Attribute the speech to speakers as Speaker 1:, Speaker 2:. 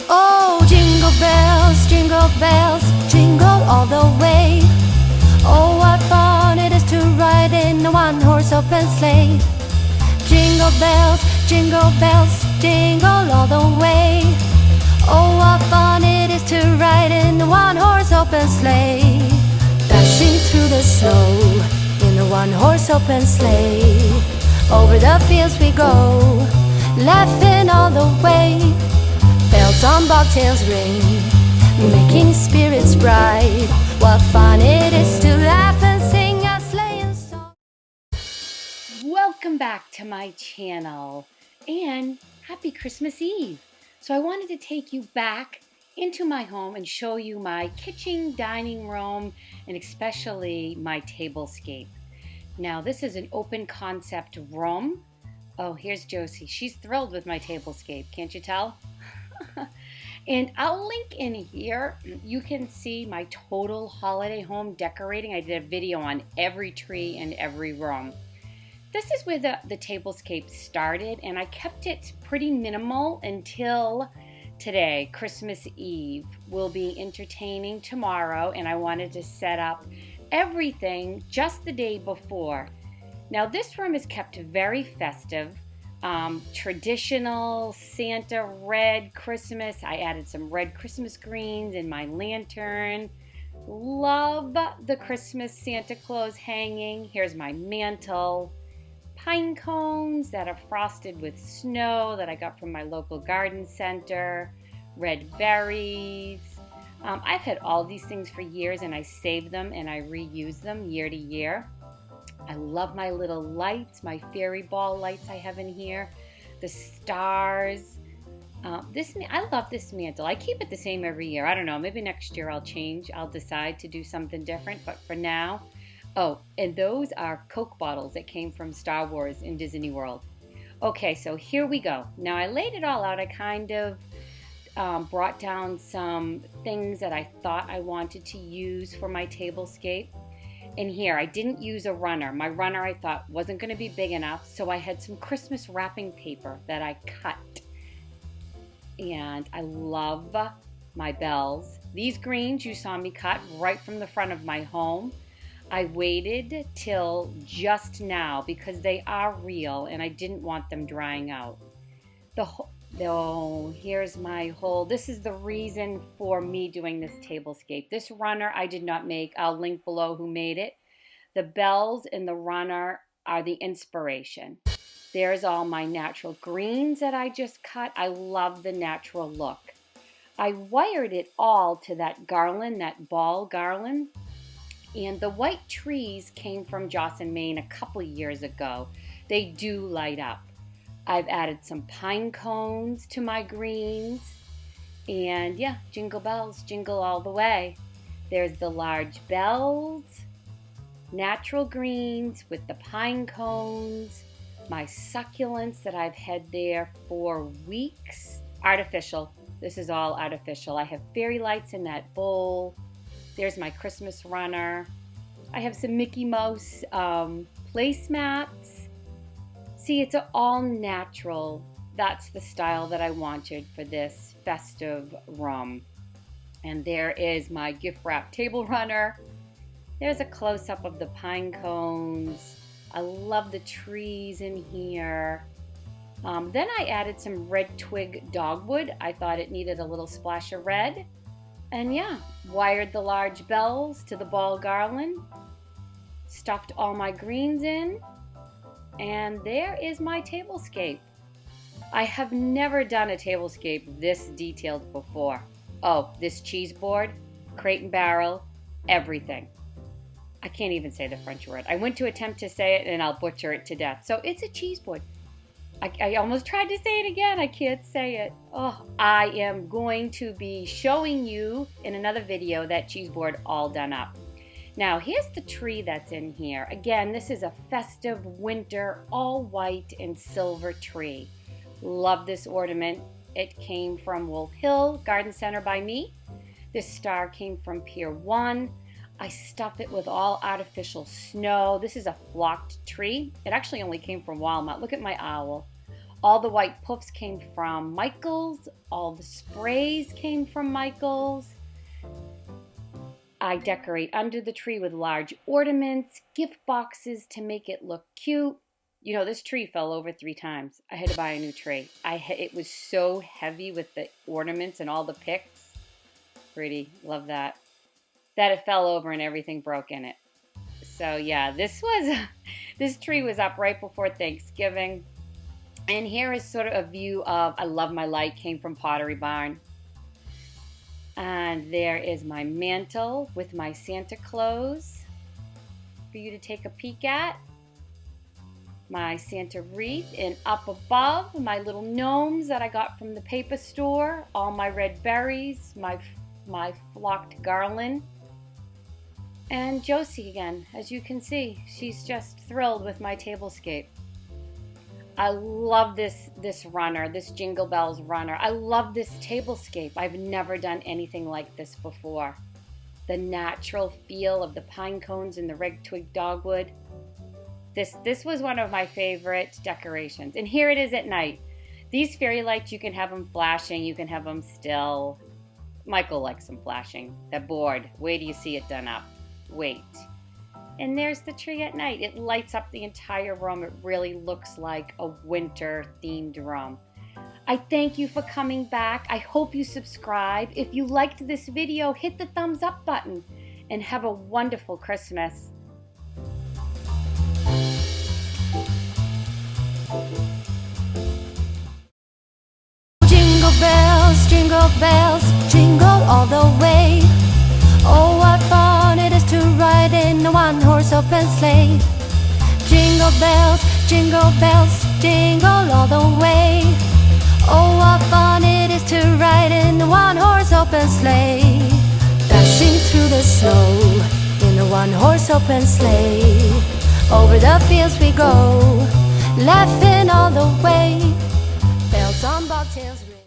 Speaker 1: Oh, jingle bells, jingle all the way. Oh, what fun it is to ride in a one-horse open sleigh. Jingle bells, jingle all the way. Oh, what fun it is to ride in a one-horse open sleigh. Dashing through the snow in a one-horse open sleigh. Over the fields we go, laughing all the way. Bells on bobtails ring, making spirits bright. What fun it is to laugh and sing a sleighing song.
Speaker 2: Welcome back to my channel and happy Christmas Eve. So I wanted to take you back into my home and show you my kitchen, dining room, and especially my tablescape. Now this is an open concept room. Oh, here's Josie. She's thrilled with my tablescape. Can't you tell? And I'll link in here. You can see my total holiday home decorating. I did a video on every tree and every room. This is where the tablescape started, and I kept it pretty minimal until today, Christmas Eve. We'll be entertaining tomorrow, and I wanted to set up everything just the day before. Now this room is kept very festive. Traditional Santa red Christmas. I added some red Christmas greens in my lantern. Love the Christmas Santa Claus hanging. Here's my mantle. Pine cones that are frosted with snow that I got from my local garden center. Red berries. I've had all these things for years, and I save them and I reuse them year to year. I love my little lights, my fairy ball lights I have in here, the stars. I love this mantle. I keep it the same every year. I don't know, maybe next year I'll change. I'll decide to do something different, but for now. Oh, and those are Coke bottles that came from Star Wars in Disney World. Okay, so here we go. Now I laid it all out. I kind of brought down some things that I thought I wanted to use for my tablescape. And here, I didn't use a runner. My runner I thought wasn't going to be big enough, so I had some Christmas wrapping paper that I cut. And I love my bells. These greens you saw me cut right from the front of my home. I waited till just now because they are real and I didn't want them drying out. Here's my whole, this is the reason for me doing this tablescape. This runner I did not make. I'll link below who made it. The bells and the runner are the inspiration. There's all my natural greens that I just cut. I love the natural look. I wired it all to that garland, that ball garland. And the white trees came from Jocelyn, Maine a couple years ago. They do light up. I've added some pine cones to my greens. And yeah, jingle bells, jingle all the way. There's the large bells, natural greens with the pine cones, my succulents that I've had there for weeks. Artificial. This is all artificial. I have fairy lights in that bowl. There's my Christmas runner. I have some Mickey Mouse placemats. See, it's all natural. That's the style that I wanted for this festive room. And there is my gift wrap table runner. There's a close-up of the pine cones. I love the trees in here. Then I added some red twig dogwood. I thought it needed a little splash of red. And yeah, wired the large bells to the ball garland. Stuffed all my greens in. And there is my tablescape. I have never done a tablescape this detailed before. Oh, this cheese board, crate and barrel, everything. I can't even say the French word. I went to attempt to say it and I'll butcher it to death. So it's a cheese board. I almost tried to say it again. I can't say it. Oh, I am going to be showing you in another video that cheese board all done up. Now, here's the tree that's in here. Again, this is a festive winter, all white and silver tree. Love this ornament. It came from Wolf Hill Garden Center by me. This star came from Pier 1. I stuff it with all artificial snow. This is a flocked tree. It actually only came from Walmart. Look at my owl. All the white puffs came from Michael's. All the sprays came from Michael's. I decorate under the tree with large ornaments, gift boxes to make it look cute. You know, this tree fell over 3 times. I had to buy a new tree. It was so heavy with the ornaments and all the picks. Pretty, love that. That it fell over and everything broke in it. So yeah, this tree was up right before Thanksgiving. And here is sort of a view of I Love My Light, came from Pottery Barn. And there is my mantle with my Santa Claus for you to take a peek at. My Santa wreath, and up above, my little gnomes that I got from the paper store, all my red berries, my flocked garland. And Josie again, as you can see, she's just thrilled with my tablescape. I love this runner, this Jingle Bells runner. I love this tablescape. I've never done anything like this before. The natural feel of the pine cones and the red twig dogwood. This was one of my favorite decorations. And here it is at night. These fairy lights, you can have them flashing, you can have them still. Michael likes them flashing. They're bored. Wait till you see it done up. Wait. And there's the tree at night. It lights up the entire room. It really looks like a winter-themed room. I thank you for coming back. I hope you subscribe. If you liked this video, hit the thumbs up button. And have a wonderful Christmas.
Speaker 1: Jingle bells, jingle all the way. Oh, what fun it is to ride in a one-horse open sleigh. Jingle bells, jingle all the way. Oh, what fun it is to ride in a one-horse open sleigh. Dashing through the snow in a one-horse open sleigh. Over the fields we go, laughing all the way. Bells on bobtails.